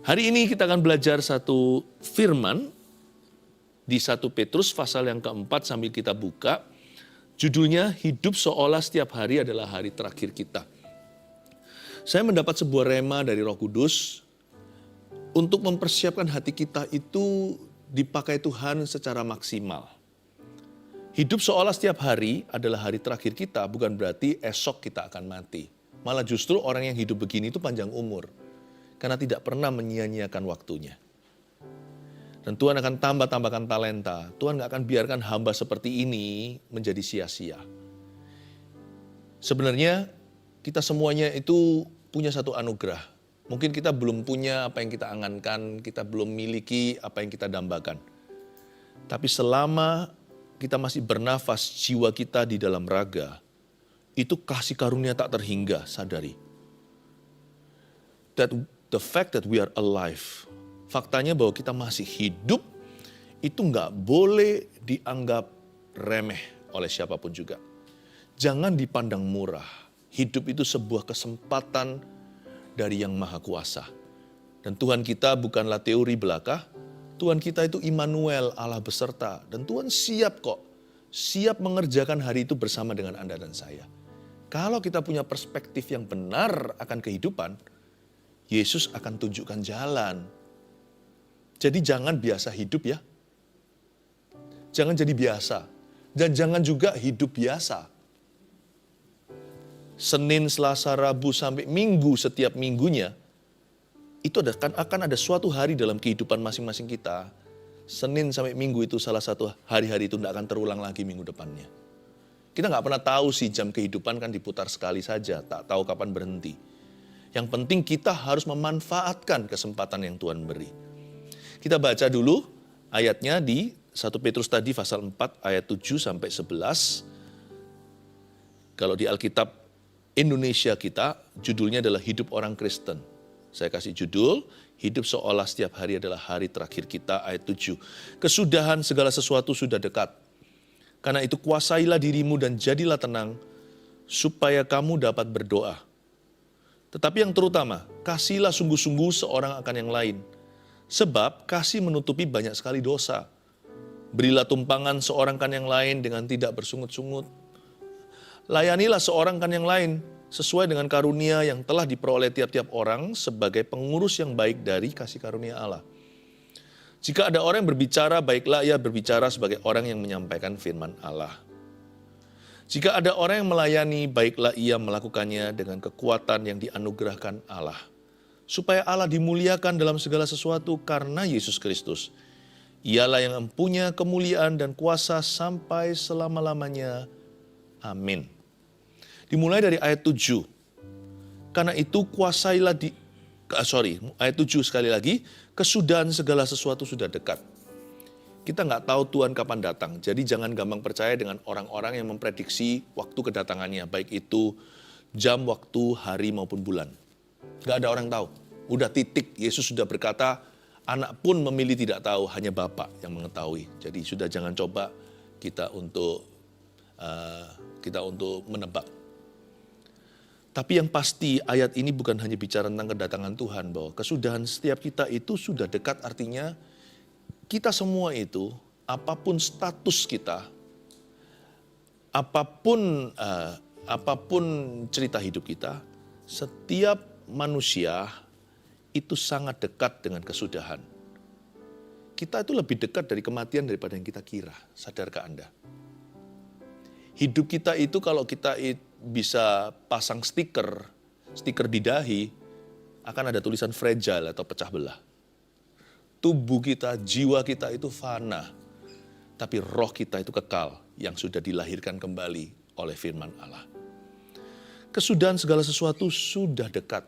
Hari ini kita akan belajar satu firman di 1 Petrus pasal yang keempat sambil kita buka. Judulnya, hidup seolah setiap hari adalah hari terakhir kita. Saya mendapat sebuah rema dari Roh Kudus untuk mempersiapkan hati kita itu dipakai Tuhan secara maksimal. Hidup seolah setiap hari adalah hari terakhir kita, bukan berarti esok kita akan mati. Malah justru orang yang hidup begini itu panjang umur, karena tidak pernah menyia-nyiakan waktunya. Dan Tuhan akan tambahkan talenta. Tuhan gak akan biarkan hamba seperti ini menjadi sia-sia. Sebenarnya kita semuanya itu punya satu anugerah. Mungkin kita belum punya apa yang kita angankan, kita belum miliki apa yang kita dambakan. Tapi selama kita masih bernafas, jiwa kita di dalam raga, itu kasih karunia tak terhingga, sadari. That the fact that we are alive, faktanya bahwa kita masih hidup, itu nggak boleh dianggap remeh oleh siapapun juga. Jangan dipandang murah. Hidup itu sebuah kesempatan dari Yang Maha Kuasa. Dan Tuhan kita bukanlah teori belaka, Tuhan kita itu Immanuel, Allah beserta. Dan Tuhan siap kok, siap mengerjakan hari itu bersama dengan Anda dan saya. Kalau kita punya perspektif yang benar akan kehidupan, Yesus akan tunjukkan jalan. Jadi jangan biasa hidup ya. Jangan jadi biasa. Dan jangan juga hidup biasa. Senin, Selasa, Rabu, sampai Minggu setiap minggunya, itu akan ada suatu hari dalam kehidupan masing-masing kita. Senin sampai Minggu itu salah satu hari-hari itu tidak akan terulang lagi minggu depannya. Kita nggak pernah tahu sih, jam kehidupan kan diputar sekali saja, tak tahu kapan berhenti. Yang penting kita harus memanfaatkan kesempatan yang Tuhan beri. Kita baca dulu ayatnya di 1 Petrus tadi pasal 4 ayat 7 sampai 11. Kalau di Alkitab Indonesia kita, judulnya adalah Hidup Orang Kristen. Saya kasih judul, hidup seolah setiap hari adalah hari terakhir kita, ayat 7. Kesudahan segala sesuatu sudah dekat. Karena itu kuasailah dirimu dan jadilah tenang, supaya kamu dapat berdoa. Tetapi yang terutama, kasihlah sungguh-sungguh seorang akan yang lain. Sebab kasih menutupi banyak sekali dosa. Berilah tumpangan seorang kan yang lain dengan tidak bersungut-sungut. Layanilah seorang kan yang lain sesuai dengan karunia yang telah diperoleh tiap-tiap orang sebagai pengurus yang baik dari kasih karunia Allah. Jika ada orang yang berbicara, baiklah ia berbicara sebagai orang yang menyampaikan firman Allah. Jika ada orang yang melayani, baiklah ia melakukannya dengan kekuatan yang dianugerahkan Allah. Supaya Allah dimuliakan dalam segala sesuatu karena Yesus Kristus. Ialah yang mempunyai kemuliaan dan kuasa sampai selama-lamanya. Amin. Dimulai dari ayat 7. Karena itu kuasailah ayat 7 sekali lagi. Kesudahan segala sesuatu sudah dekat. Kita nggak tahu Tuhan kapan datang. Jadi jangan gampang percaya dengan orang-orang yang memprediksi waktu kedatangannya. Baik itu jam, waktu, hari maupun bulan. Nggak ada orang tahu. Udah titik. Yesus sudah berkata, anak pun memilih tidak tahu, hanya Bapa yang mengetahui. Jadi sudah jangan coba kita untuk menebak. Tapi yang pasti ayat ini bukan hanya bicara tentang kedatangan Tuhan, bahwa kesudahan setiap kita itu sudah dekat, artinya kita semua itu, apapun status kita, apapun cerita hidup kita, setiap manusia itu sangat dekat dengan kesudahan. Kita itu lebih dekat dari kematian daripada yang kita kira. Sadarkah Anda? Hidup kita itu kalau kita bisa pasang stiker di dahi, akan ada tulisan fragile atau pecah belah. Tubuh kita, jiwa kita itu fana. Tapi roh kita itu kekal yang sudah dilahirkan kembali oleh firman Allah. Kesudahan segala sesuatu sudah dekat.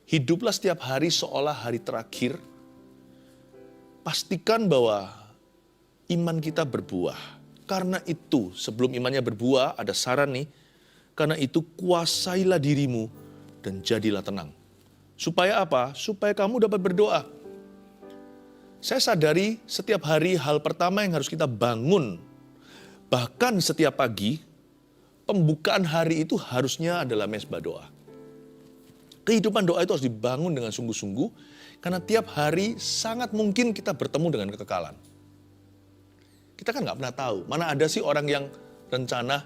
Hiduplah setiap hari seolah hari terakhir. Pastikan bahwa iman kita berbuah. Karena itu, sebelum imannya berbuah, ada saran nih. Karena itu kuasailah dirimu dan jadilah tenang. Supaya apa? Supaya kamu dapat berdoa. Saya sadari setiap hari hal pertama yang harus kita bangun, bahkan setiap pagi, pembukaan hari itu harusnya adalah mezbah doa. Kehidupan doa itu harus dibangun dengan sungguh-sungguh, Karena tiap hari sangat mungkin kita bertemu dengan kekekalan. Kita kan nggak pernah tahu, mana ada sih orang yang rencana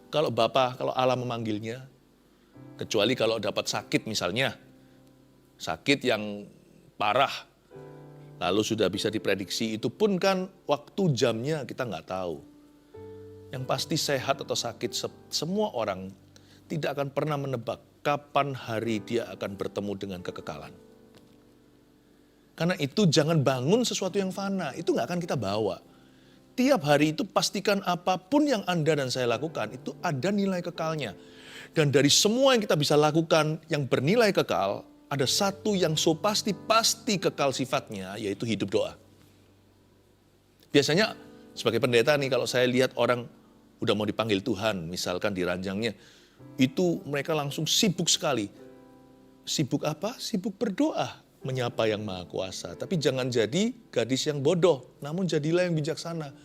kalau kalau Allah memanggilnya, kecuali kalau dapat sakit misalnya, sakit yang parah, lalu sudah bisa diprediksi, itu pun kan waktu jamnya kita nggak tahu. Yang pasti sehat atau sakit, semua orang tidak akan pernah menebak kapan hari dia akan bertemu dengan kekekalan. Karena itu jangan bangun sesuatu yang fana, itu nggak akan kita bawa. Tiap hari itu pastikan apapun yang Anda dan saya lakukan, itu ada nilai kekalnya. Dan dari semua yang kita bisa lakukan yang bernilai kekal, ada satu yang pasti kekal sifatnya, yaitu hidup doa. Biasanya sebagai pendeta nih, kalau saya lihat orang udah mau dipanggil Tuhan, misalkan di ranjangnya, itu mereka langsung sibuk sekali. Sibuk apa? Sibuk berdoa. Menyapa yang maha kuasa. Tapi jangan jadi gadis yang bodoh, namun jadilah yang bijaksana.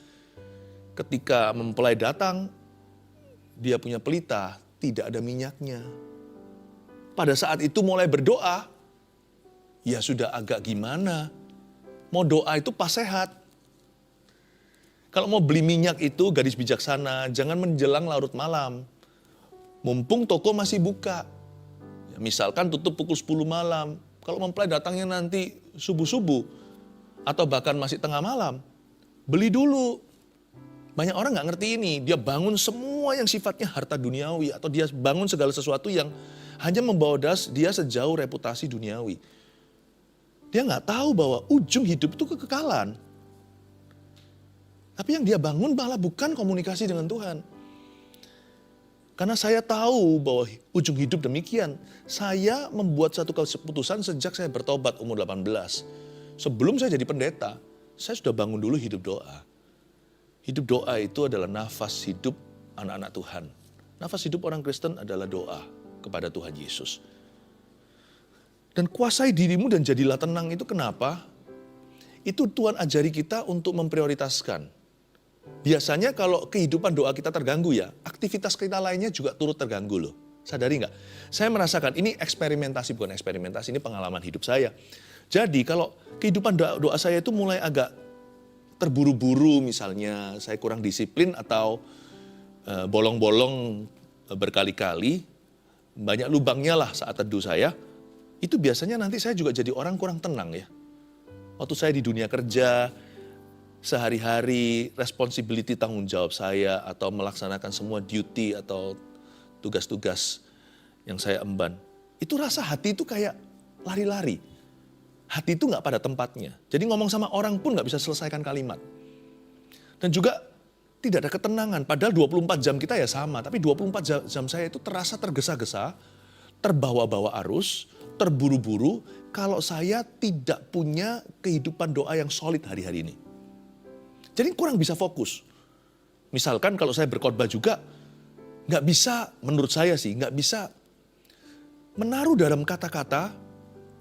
Ketika mempelai datang, dia punya pelita, tidak ada minyaknya. Pada saat itu mulai berdoa, ya sudah agak gimana. Mau doa itu pas sehat. Kalau mau beli minyak itu gadis bijaksana, jangan menjelang larut malam. Mumpung toko masih buka. Ya, misalkan tutup pukul 10 malam. Kalau mempelai datangnya nanti subuh-subuh atau bahkan masih tengah malam, beli dulu. Banyak orang nggak ngerti ini, dia bangun semua yang sifatnya harta duniawi atau dia bangun segala sesuatu yang hanya membawa dia sejauh reputasi duniawi. Dia nggak tahu bahwa ujung hidup itu kekekalan. Tapi yang dia bangun malah bukan komunikasi dengan Tuhan. Karena saya tahu bahwa ujung hidup demikian. Saya membuat satu keputusan sejak saya bertobat umur 18. Sebelum saya jadi pendeta, saya sudah bangun dulu hidup doa. Hidup doa itu adalah nafas hidup anak-anak Tuhan. Nafas hidup orang Kristen adalah doa kepada Tuhan Yesus. Dan kuasai dirimu dan jadilah tenang itu kenapa? Itu Tuhan ajari kita untuk memprioritaskan. Biasanya kalau kehidupan doa kita terganggu ya, aktivitas kita lainnya juga turut terganggu loh. Sadari nggak? Saya merasakan ini eksperimentasi, bukan eksperimentasi, ini pengalaman hidup saya. Jadi kalau kehidupan doa saya itu mulai agak terburu-buru misalnya, saya kurang disiplin atau bolong-bolong berkali-kali, banyak lubangnya lah saat teduh saya, itu biasanya nanti saya juga jadi orang kurang tenang ya. Waktu saya di dunia kerja, sehari-hari responsibility tanggung jawab saya atau melaksanakan semua duty atau tugas-tugas yang saya emban. Itu rasa hati itu kayak lari-lari. Hati itu nggak pada tempatnya. Jadi ngomong sama orang pun nggak bisa selesaikan kalimat. Dan juga tidak ada ketenangan. Padahal 24 jam kita ya sama. Tapi 24 jam saya itu terasa tergesa-gesa, terbawa-bawa arus, terburu-buru kalau saya tidak punya kehidupan doa yang solid hari-hari ini. Jadi kurang bisa fokus. Misalkan kalau saya berkhotbah juga, nggak bisa, menurut saya sih, nggak bisa menaruh dalam kata-kata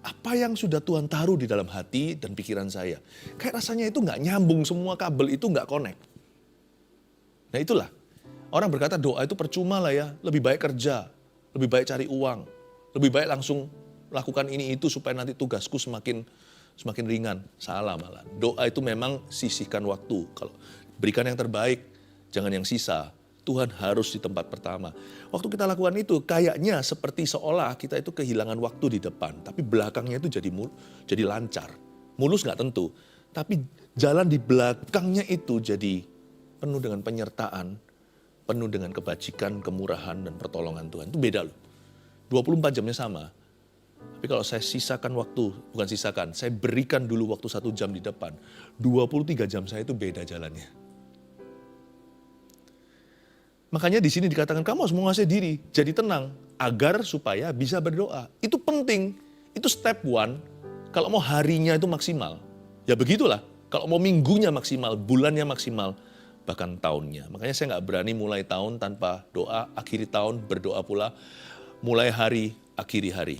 apa yang sudah Tuhan taruh di dalam hati dan pikiran saya. Kayak rasanya itu nggak nyambung, semua kabel itu nggak connect. Nah itulah, orang berkata doa itu percuma lah ya, lebih baik kerja, lebih baik cari uang, lebih baik langsung lakukan ini itu supaya nanti tugasku semakin ringan. Salah malah. Doa itu memang sisihkan waktu. Kalau berikan yang terbaik, jangan yang sisa. Tuhan harus di tempat pertama. Waktu kita lakukan itu, kayaknya seperti seolah kita itu kehilangan waktu di depan. Tapi belakangnya itu jadi lancar. Mulus nggak tentu. Tapi jalan di belakangnya itu jadi penuh dengan penyertaan, penuh dengan kebajikan, kemurahan, dan pertolongan Tuhan. Itu beda loh. 24 jamnya sama. Tapi kalau saya sisakan waktu, bukan sisakan, saya berikan dulu waktu 1 jam di depan, 23 jam saya itu beda jalannya. Makanya di sini dikatakan kamu harus menguasai diri, jadi tenang, agar supaya bisa berdoa. Itu penting, itu step one, kalau mau harinya itu maksimal. Ya begitulah, kalau mau minggunya maksimal, bulannya maksimal, bahkan tahunnya. Makanya saya nggak berani mulai tahun tanpa doa, akhiri tahun berdoa pula, mulai hari, akhiri hari.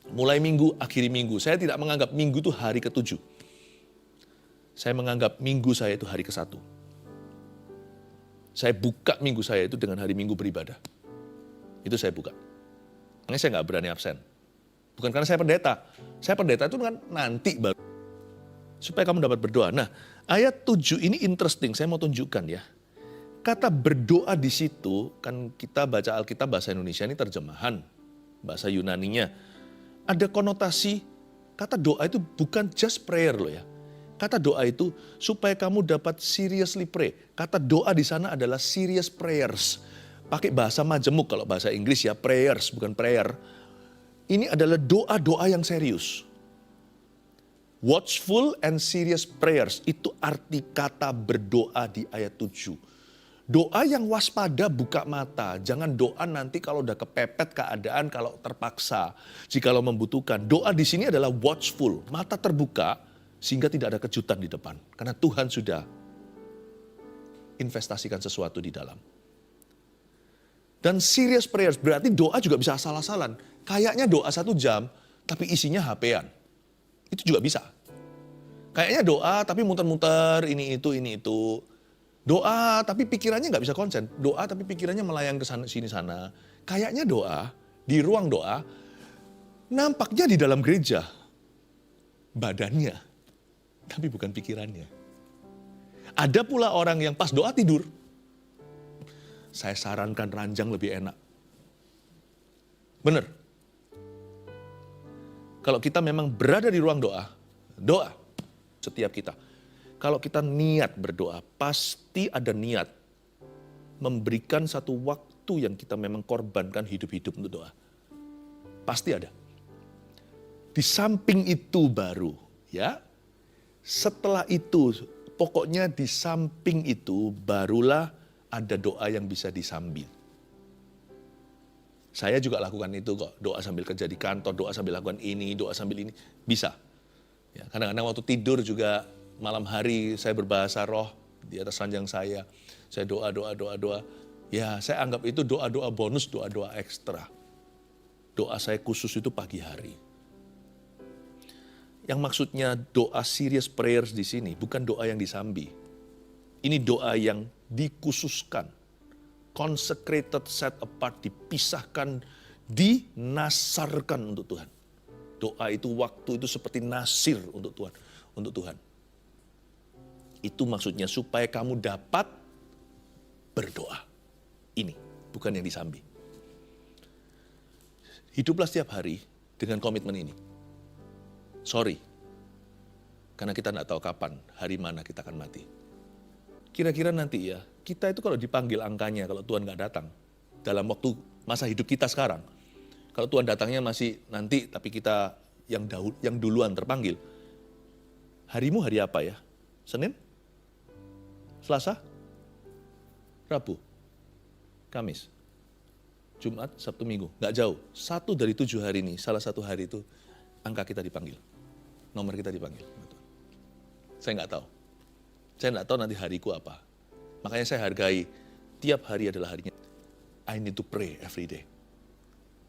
Mulai minggu, akhiri minggu. Saya tidak menganggap minggu itu hari ke-7. Saya menganggap minggu saya itu hari ke-1. Saya buka minggu saya itu dengan hari Minggu beribadah. Itu saya buka. Makanya saya nggak berani absen. Bukan karena saya pendeta. Saya pendeta itu kan nanti baru. Supaya kamu dapat berdoa. Nah, ayat 7 ini interesting, saya mau tunjukkan ya. Kata berdoa di situ, kan kita baca Alkitab bahasa Indonesia ini terjemahan. Bahasa Yunaninya. Ada konotasi, kata doa itu bukan just prayer loh ya. Kata doa itu supaya kamu dapat seriously pray. Kata doa di sana adalah serious prayers. Pakai bahasa majemuk kalau bahasa Inggris ya, prayers bukan prayer. Ini adalah doa-doa yang serius. Watchful and serious prayers, itu arti kata berdoa di ayat 7. Doa yang waspada, buka mata. Jangan doa nanti kalau udah kepepet keadaan, kalau terpaksa. Jikalau membutuhkan. Doa di sini adalah watchful, mata terbuka sehingga tidak ada kejutan di depan. Karena Tuhan sudah investasikan sesuatu di dalam. Dan serious prayers, berarti doa juga bisa asal-asalan. Kayaknya doa 1 jam, tapi isinya HP-an. Itu juga bisa. Kayaknya doa, tapi muter-muter, ini itu. Doa, tapi pikirannya nggak bisa konsen. Doa, tapi pikirannya melayang ke sana, sini, sana. Kayaknya doa, di ruang doa, nampaknya di dalam gereja. Badannya, tapi bukan pikirannya. Ada pula orang yang pas doa tidur. Saya sarankan ranjang lebih enak. Benar. Kalau kita memang berada di ruang doa, doa setiap kita. Kalau kita niat berdoa, pasti ada niat memberikan satu waktu yang kita memang korbankan hidup-hidup untuk doa. Pasti ada. Di samping itu baru, ya. Setelah itu, pokoknya di samping itu barulah ada doa yang bisa disambil. Saya juga lakukan itu kok, doa sambil kerja di kantor, doa sambil lakukan ini, doa sambil ini, bisa. Ya, kadang-kadang waktu tidur juga malam hari saya berbahasa roh di atas ranjang saya doa. Ya, saya anggap itu doa-doa bonus, doa-doa ekstra. Doa saya khusus itu pagi hari. Yang maksudnya doa serious prayers di sini bukan doa yang disambi. Ini doa yang dikhususkan, consecrated, set apart, dipisahkan, dinasarkan untuk Tuhan. Doa itu waktu itu seperti nasir untuk Tuhan. Itu maksudnya supaya kamu dapat berdoa. Ini bukan yang disambi. Hiduplah setiap hari dengan komitmen ini. Sorry, karena kita tidak tahu kapan, hari mana kita akan mati. Kira-kira nanti ya, kita itu kalau dipanggil angkanya, kalau Tuhan nggak datang, dalam waktu masa hidup kita sekarang, kalau Tuhan datangnya masih nanti, tapi kita yang duluan terpanggil, harimu hari apa ya? Senin? Selasa? Rabu? Kamis? Jumat? Sabtu, Minggu? Nggak jauh. 1 dari 7 hari ini, salah satu hari itu, angka kita dipanggil. Nomor kita dipanggil. Saya nggak tahu. Saya nggak tahu nanti hariku apa. Makanya saya hargai tiap hari adalah harinya. I need to pray every day.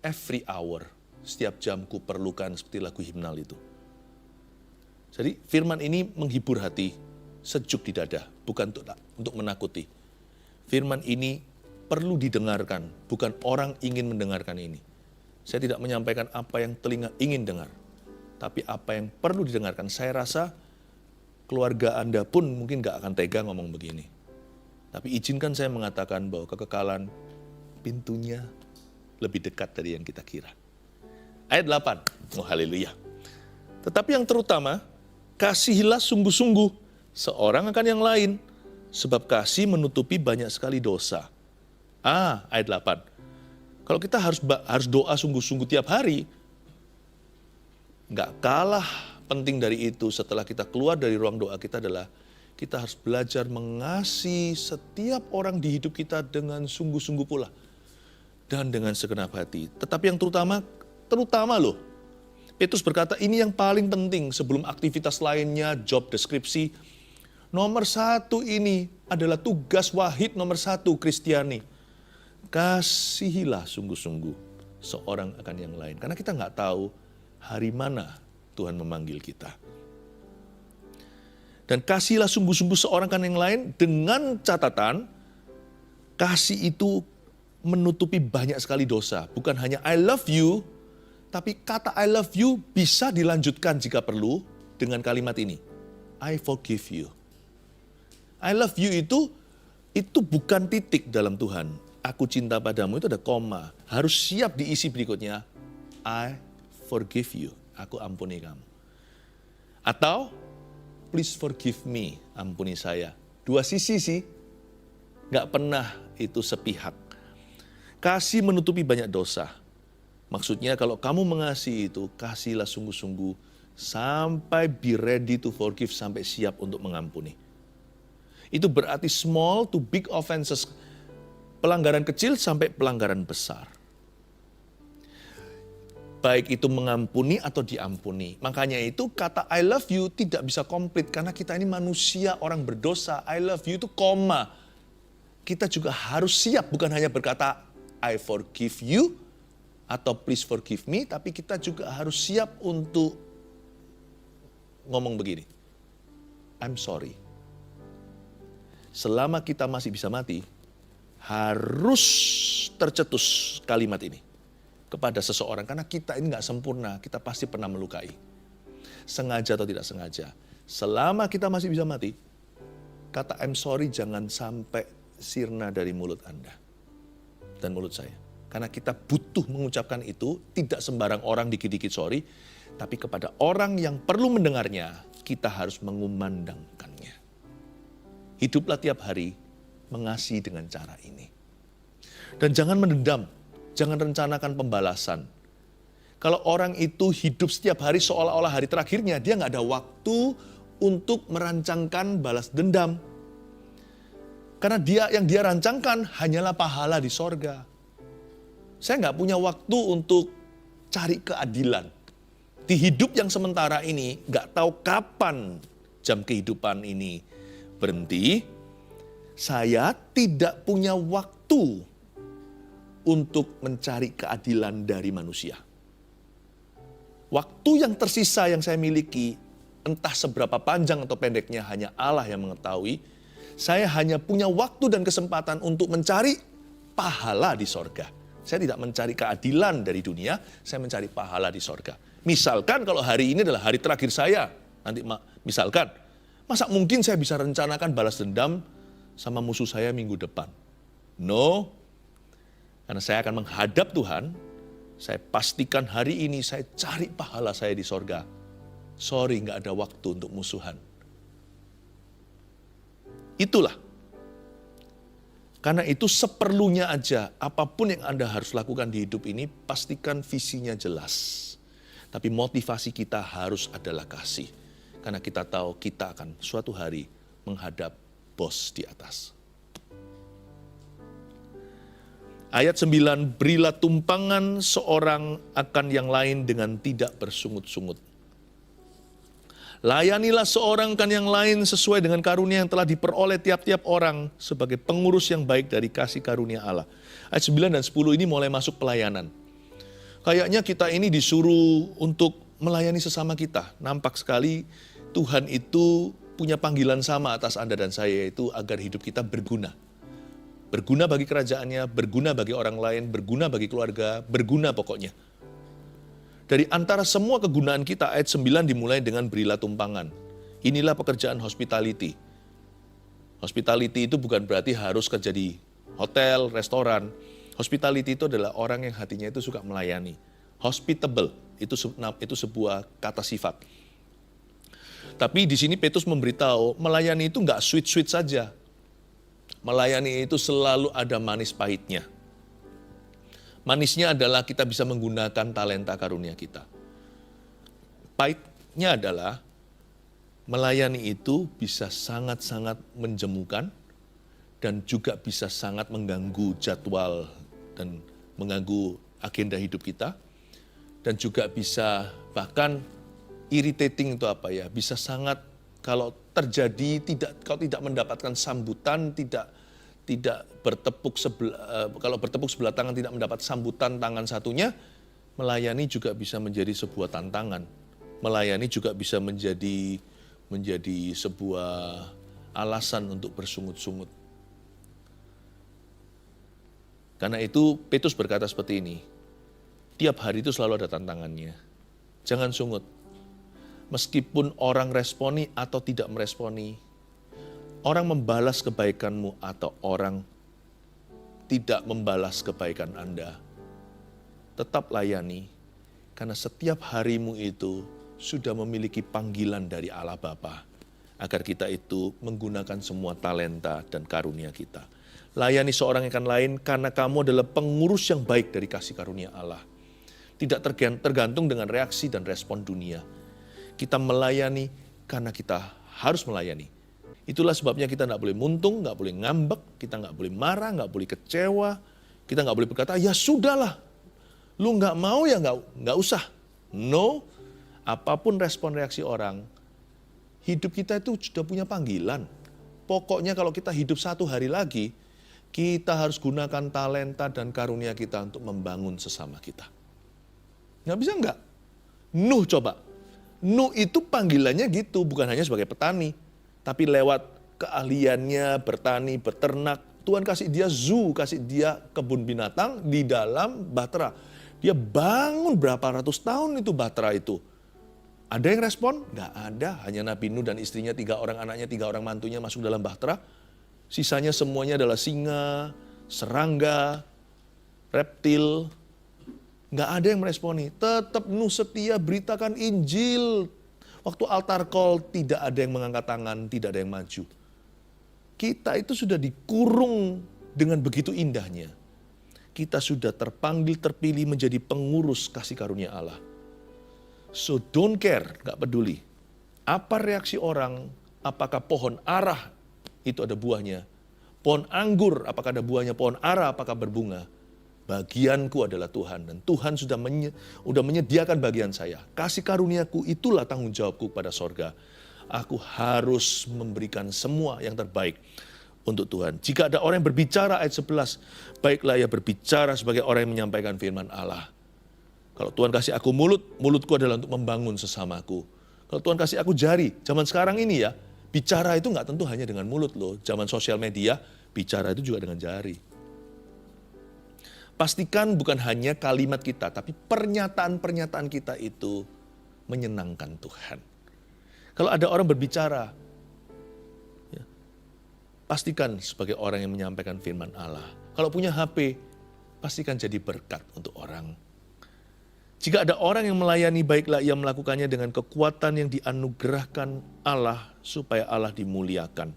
Every hour, setiap jamku perlukan seperti lagu himnal itu. Jadi firman ini menghibur hati, sejuk di dada, bukan untuk menakuti. Firman ini perlu didengarkan, bukan orang ingin mendengarkan ini. Saya tidak menyampaikan apa yang telinga ingin dengar, tapi apa yang perlu didengarkan. Saya rasa keluarga Anda pun mungkin gak akan tega ngomong begini. Tapi izinkan saya mengatakan bahwa kekekalan pintunya lebih dekat dari yang kita kira. Ayat 8, oh haleluya. Tetapi yang terutama, kasihilah sungguh-sungguh seorang akan yang lain, sebab kasih menutupi banyak sekali dosa. Ayat 8. Kalau kita harus doa sungguh-sungguh tiap hari, gak kalah penting dari itu setelah kita keluar dari ruang doa kita adalah kita harus belajar mengasihi setiap orang di hidup kita dengan sungguh-sungguh pula. Dan dengan segenap hati. Tetapi yang terutama loh. Petrus berkata ini yang paling penting sebelum aktivitas lainnya, job deskripsi. Nomor 1 ini adalah tugas wahid nomor 1 Kristiani. Kasihilah sungguh-sungguh seorang akan yang lain. Karena kita nggak tahu hari mana Tuhan memanggil kita. Dan kasihlah sungguh-sungguh seorang akan yang lain dengan catatan kasih itu menutupi banyak sekali dosa. Bukan hanya I love you, Tapi kata I love you bisa dilanjutkan jika perlu dengan kalimat ini. I forgive you. I love you itu bukan titik dalam Tuhan. Aku cinta padamu itu ada koma. Harus siap diisi berikutnya. I forgive you. Aku ampuni kamu. Atau please forgive me. Ampuni saya. Dua sisi sih. Gak pernah itu sepihak. Kasih menutupi banyak dosa. Maksudnya kalau kamu mengasihi itu, kasihlah sungguh-sungguh sampai be ready to forgive, sampai siap untuk mengampuni. Itu berarti small to big offenses, pelanggaran kecil sampai pelanggaran besar. Baik itu mengampuni atau diampuni. Makanya itu kata I love you tidak bisa komplit karena kita ini manusia, orang berdosa. I love you itu koma. Kita juga harus siap bukan hanya berkata I forgive you atau please forgive me, tapi kita juga harus siap untuk ngomong begini. I'm sorry. Selama kita masih bisa mati, harus tercetus kalimat ini kepada seseorang. Karena kita ini gak sempurna, kita pasti pernah melukai. Sengaja atau tidak sengaja. Selama kita masih bisa mati, kata I'm sorry jangan sampai sirna dari mulut Anda dan mulut saya. Karena kita butuh mengucapkan itu, tidak sembarang orang dikit-dikit sorry, tapi kepada orang yang perlu mendengarnya, kita harus mengumandangkannya. Hiduplah tiap hari mengasihi dengan cara ini. Dan jangan mendendam, jangan rencanakan pembalasan. Kalau orang itu hidup setiap hari seolah-olah hari terakhirnya, dia nggak ada waktu untuk merancangkan balas dendam. Karena yang dia rancangkan hanyalah pahala di sorga. Saya nggak punya waktu untuk cari keadilan. Di hidup yang sementara ini, nggak tahu kapan jam kehidupan ini berhenti. Saya tidak punya waktu untuk mencari keadilan dari manusia. Waktu yang tersisa yang saya miliki, entah seberapa panjang atau pendeknya, hanya Allah yang mengetahui. Saya hanya punya waktu dan kesempatan untuk mencari pahala di sorga. Saya tidak mencari keadilan dari dunia, saya mencari pahala di sorga. Misalkan kalau hari ini adalah hari terakhir saya, nanti misalkan, masa mungkin saya bisa rencanakan balas dendam sama musuh saya minggu depan? No, karena saya akan menghadap Tuhan, saya pastikan hari ini saya cari pahala saya di sorga. Sorry, nggak ada waktu untuk musuhan. Itulah. Karena itu seperlunya aja, apapun yang Anda harus lakukan di hidup ini, pastikan visinya jelas. Tapi motivasi kita harus adalah kasih. Karena kita tahu kita akan suatu hari menghadap bos di atas. Ayat 9, berilah tumpangan seorang akan yang lain dengan tidak bersungut-sungut. Layanilah seorang kan yang lain sesuai dengan karunia yang telah diperoleh tiap-tiap orang sebagai pengurus yang baik dari kasih karunia Allah. Ayat 9 dan 10 ini mulai masuk pelayanan. Kayaknya kita ini disuruh untuk melayani sesama kita. Nampak sekali Tuhan itu punya panggilan sama atas Anda dan saya, yaitu agar hidup kita berguna. Berguna bagi kerajaannya, berguna bagi orang lain, berguna bagi keluarga, berguna pokoknya. Dari antara semua kegunaan kita, ayat 9 dimulai dengan berilah tumpangan. Inilah pekerjaan hospitality. Hospitality itu bukan berarti harus kerja di hotel, restoran. Hospitality itu adalah orang yang hatinya itu suka melayani. Hospitable, itu sebuah kata sifat. Tapi di sini Petrus memberitahu, melayani itu nggak sweet-sweet saja. Melayani itu selalu ada manis pahitnya. Manisnya adalah kita bisa menggunakan talenta karunia kita. Pahitnya adalah melayani itu bisa sangat-sangat menjemukan dan juga bisa sangat mengganggu jadwal dan mengganggu agenda hidup kita. Dan juga bisa bahkan irritating itu apa ya, bisa sangat kalau terjadi kalau tidak mendapatkan sambutan, kalau bertepuk sebelah tangan tidak mendapat sambutan tangan satunya, melayani juga bisa menjadi sebuah tantangan. Melayani juga bisa menjadi sebuah alasan untuk bersungut-sungut. Karena itu Petrus berkata seperti ini, Tiap hari itu selalu ada tantangannya. Jangan sungut. Meskipun orang responi atau tidak meresponi, orang membalas kebaikanmu atau orang tidak membalas kebaikan Anda, tetap layani. Karena setiap harimu itu sudah memiliki panggilan dari Allah Bapa, agar kita itu menggunakan semua talenta dan karunia kita. Layani seorang yang lain karena kamu adalah pengurus yang baik dari kasih karunia Allah. Tidak tergantung dengan reaksi dan respon dunia. Kita melayani karena kita harus melayani. Itulah sebabnya kita nggak boleh muntung, nggak boleh ngambek, kita nggak boleh marah, nggak boleh kecewa. Kita nggak boleh berkata, ya sudahlah, lu nggak mau ya nggak usah. No, apapun respon reaksi orang, hidup kita itu sudah punya panggilan. Pokoknya kalau kita hidup satu hari lagi, kita harus gunakan talenta dan karunia kita untuk membangun sesama kita. Nggak bisa nggak? Nuh coba. Nuh itu panggilannya gitu, bukan hanya sebagai petani. Tapi lewat keahliannya bertani, beternak, Tuhan kasih dia zoo, kasih dia kebun binatang di dalam bahtera. Dia bangun berapa ratus tahun itu bahtera itu. Ada yang respon? Nggak ada. Hanya Nabi Nuh dan istrinya, 3 orang anaknya, 3 orang mantunya masuk dalam bahtera. Sisanya semuanya adalah singa, serangga, reptil. Nggak ada yang meresponi. Tetap Nuh setia beritakan Injil. Waktu altar call tidak ada yang mengangkat tangan, tidak ada yang maju. Kita itu sudah dikurung dengan begitu indahnya. Kita sudah terpanggil, terpilih menjadi pengurus kasih karunia Allah. So don't care, gak peduli. Apa reaksi orang, apakah pohon arah itu ada buahnya. Pohon anggur, apakah ada buahnya. Pohon arah, apakah berbunga. Bagianku adalah Tuhan. Dan Tuhan sudah menyediakan bagian saya. Kasih karuniaku itulah tanggung jawabku pada sorga. Aku harus memberikan semua yang terbaik untuk Tuhan. Jika ada orang yang berbicara, ayat 11, baiklah ia berbicara sebagai orang yang menyampaikan firman Allah. Kalau Tuhan kasih aku mulut, mulutku adalah untuk membangun sesamaku. Kalau Tuhan kasih aku jari, zaman sekarang ini ya, bicara itu nggak tentu hanya dengan mulut loh. Zaman sosial media, bicara itu juga dengan jari. Pastikan bukan hanya kalimat kita, tapi pernyataan-pernyataan kita itu menyenangkan Tuhan. Kalau ada orang berbicara, ya, pastikan sebagai orang yang menyampaikan firman Allah. Kalau punya HP, pastikan jadi berkat untuk orang. Jika ada orang yang melayani, baiklah ia melakukannya dengan kekuatan yang dianugerahkan Allah, supaya Allah dimuliakan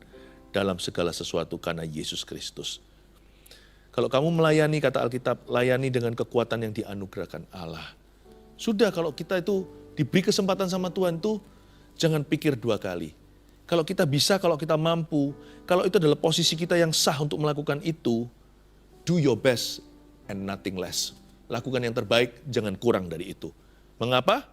dalam segala sesuatu karena Yesus Kristus. Kalau kamu melayani, kata Alkitab, layani dengan kekuatan yang dianugerahkan Allah. Sudah, kalau kita itu diberi kesempatan sama Tuhan tuh, jangan pikir 2 kali. Kalau kita bisa, kalau kita mampu, kalau itu adalah posisi kita yang sah untuk melakukan itu, do your best and nothing less. Lakukan yang terbaik, jangan kurang dari itu. Mengapa?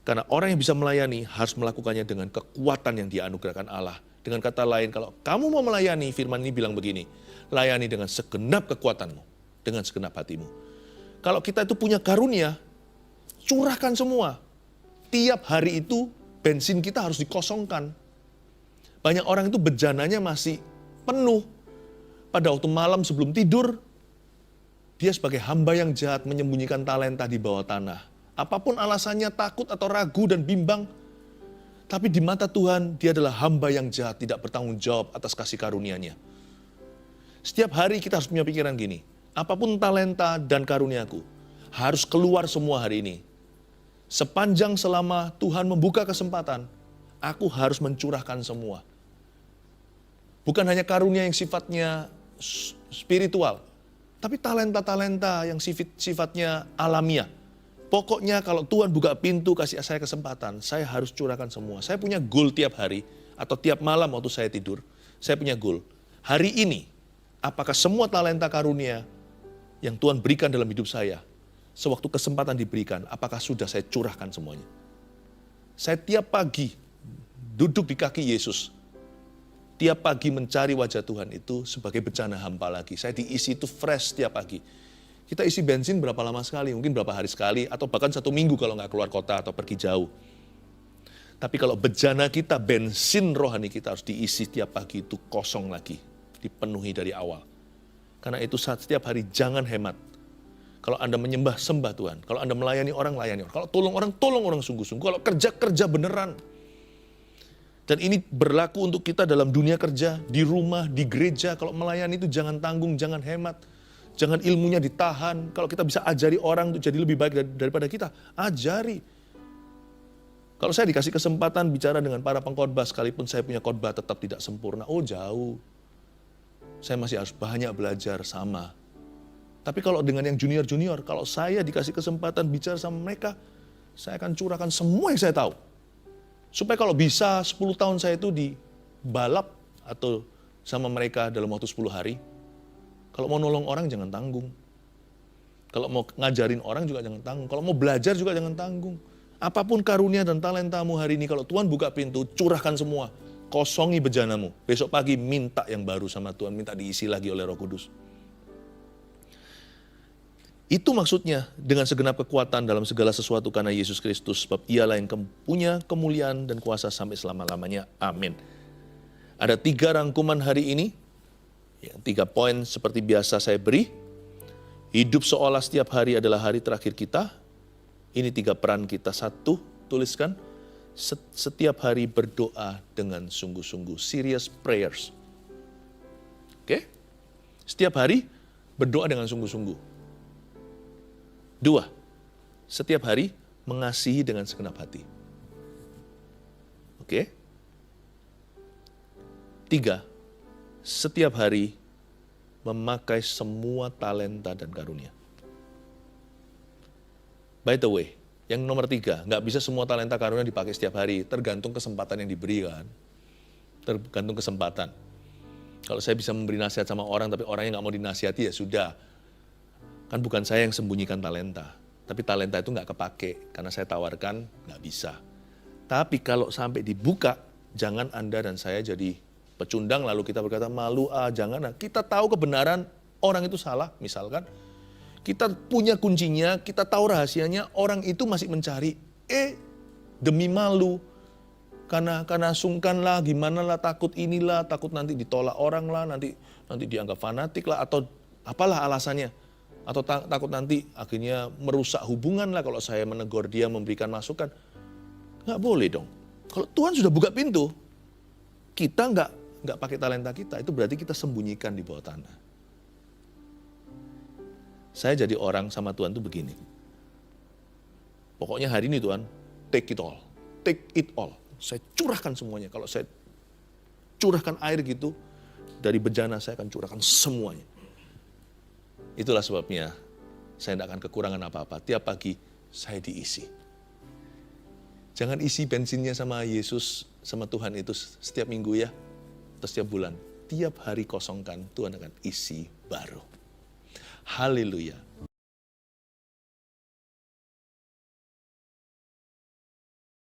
Karena orang yang bisa melayani harus melakukannya dengan kekuatan yang dianugerahkan Allah. Dengan kata lain, kalau kamu mau melayani, firman ini bilang begini, layani dengan segenap kekuatanmu, dengan segenap hatimu. Kalau kita itu punya karunia, curahkan semua. Tiap hari itu bensin kita harus dikosongkan. Banyak orang itu bejananya masih penuh. Pada waktu malam sebelum tidur, dia sebagai hamba yang jahat menyembunyikan talenta di bawah tanah. Apapun alasannya, takut atau ragu dan bimbang, tapi di mata Tuhan, dia adalah hamba yang jahat, tidak bertanggung jawab atas kasih karunia-Nya. Setiap hari kita harus punya pikiran gini, apapun talenta dan karuniaku, harus keluar semua hari ini. Sepanjang selama Tuhan membuka kesempatan, aku harus mencurahkan semua. Bukan hanya karunia yang sifatnya spiritual, tapi talenta-talenta yang sifatnya alamiah. Pokoknya kalau Tuhan buka pintu, kasih saya kesempatan, saya harus curahkan semua. Saya punya goal tiap hari, atau tiap malam waktu saya tidur, saya punya goal. Hari ini, apakah semua talenta karunia yang Tuhan berikan dalam hidup saya, sewaktu kesempatan diberikan, apakah sudah saya curahkan semuanya? Saya tiap pagi duduk di kaki Yesus. Tiap pagi mencari wajah Tuhan itu sebagai bencana hampa lagi. Saya diisi itu fresh tiap pagi. Kita isi bensin berapa lama sekali, mungkin berapa hari sekali, atau bahkan 1 minggu kalau nggak keluar kota atau pergi jauh. Tapi kalau bejana kita, bensin rohani kita harus diisi tiap pagi itu kosong lagi, dipenuhi dari awal. Karena itu setiap hari jangan hemat. Kalau Anda menyembah, sembah Tuhan. Kalau Anda melayani orang, layani orang. Kalau tolong orang sungguh-sungguh. Kalau kerja, kerja beneran. Dan ini berlaku untuk kita dalam dunia kerja, di rumah, di gereja. Kalau melayani itu jangan tanggung, jangan hemat. Jangan ilmunya ditahan. Kalau kita bisa ajari orang untuk jadi lebih baik daripada kita, ajari. Kalau saya dikasih kesempatan bicara dengan para pengkhotbah, sekalipun saya punya khotbah tetap tidak sempurna. Oh jauh. Saya masih harus banyak belajar sama. Tapi kalau dengan yang junior-junior, kalau saya dikasih kesempatan bicara sama mereka, saya akan curahkan semua yang saya tahu. Supaya kalau bisa 10 tahun saya itu dibalap atau sama mereka dalam waktu 10 hari. Kalau mau nolong orang jangan tanggung. Kalau mau ngajarin orang juga jangan tanggung. Kalau mau belajar juga jangan tanggung. Apapun karunia dan talentamu hari ini, kalau Tuhan buka pintu, curahkan semua. Kosongi bejanamu. Besok pagi minta yang baru sama Tuhan, minta diisi lagi oleh Roh Kudus. Itu maksudnya dengan segenap kekuatan dalam segala sesuatu karena Yesus Kristus, sebab Ialah yang punya kemuliaan dan kuasa sampai selama-lamanya. Amin. Ada 3 rangkuman hari ini, 3 poin seperti biasa saya beri. Hidup seolah setiap hari adalah hari terakhir kita. Ini 3 peran kita. 1, tuliskan, setiap hari berdoa dengan sungguh-sungguh. Serious prayers. Oke? Setiap hari berdoa dengan sungguh-sungguh. 2, setiap hari mengasihi dengan segenap hati. Oke? 3, setiap hari memakai semua talenta dan karunia. By the way, yang nomor 3, nggak bisa semua talenta karunia dipakai setiap hari, tergantung kesempatan yang diberi kan. Tergantung kesempatan. Kalau saya bisa memberi nasihat sama orang, tapi orangnya nggak mau dinasihati, ya sudah. Kan bukan saya yang sembunyikan talenta, tapi talenta itu nggak kepake, karena saya tawarkan nggak bisa. Tapi kalau sampai dibuka, jangan Anda dan saya jadi pecundang, lalu kita berkata, malu jangan. Kita tahu kebenaran, orang itu salah, misalkan. Kita punya kuncinya, kita tahu rahasianya, orang itu masih mencari. Demi malu, karena sungkan lah, gimana lah, takut inilah, takut nanti ditolak orang lah, nanti dianggap fanatik lah, atau apalah alasannya. Atau takut nanti akhirnya merusak hubungan lah kalau saya menegur dia, memberikan masukan. Nggak boleh dong. Kalau Tuhan sudah buka pintu, kita nggak pakai talenta kita, itu berarti kita sembunyikan di bawah tanah. Saya jadi orang sama Tuhan itu begini. Pokoknya hari ini Tuhan, take it all. Take it all. Saya curahkan semuanya. Kalau saya curahkan air gitu, dari bejana saya akan curahkan semuanya. Itulah sebabnya saya tidak akan kekurangan apa-apa. Tiap pagi saya diisi. Jangan isi bensinnya sama Yesus, sama Tuhan itu setiap minggu ya, atau setiap bulan. Tiap hari kosongkan, Tuhan akan isi baru. Haleluya.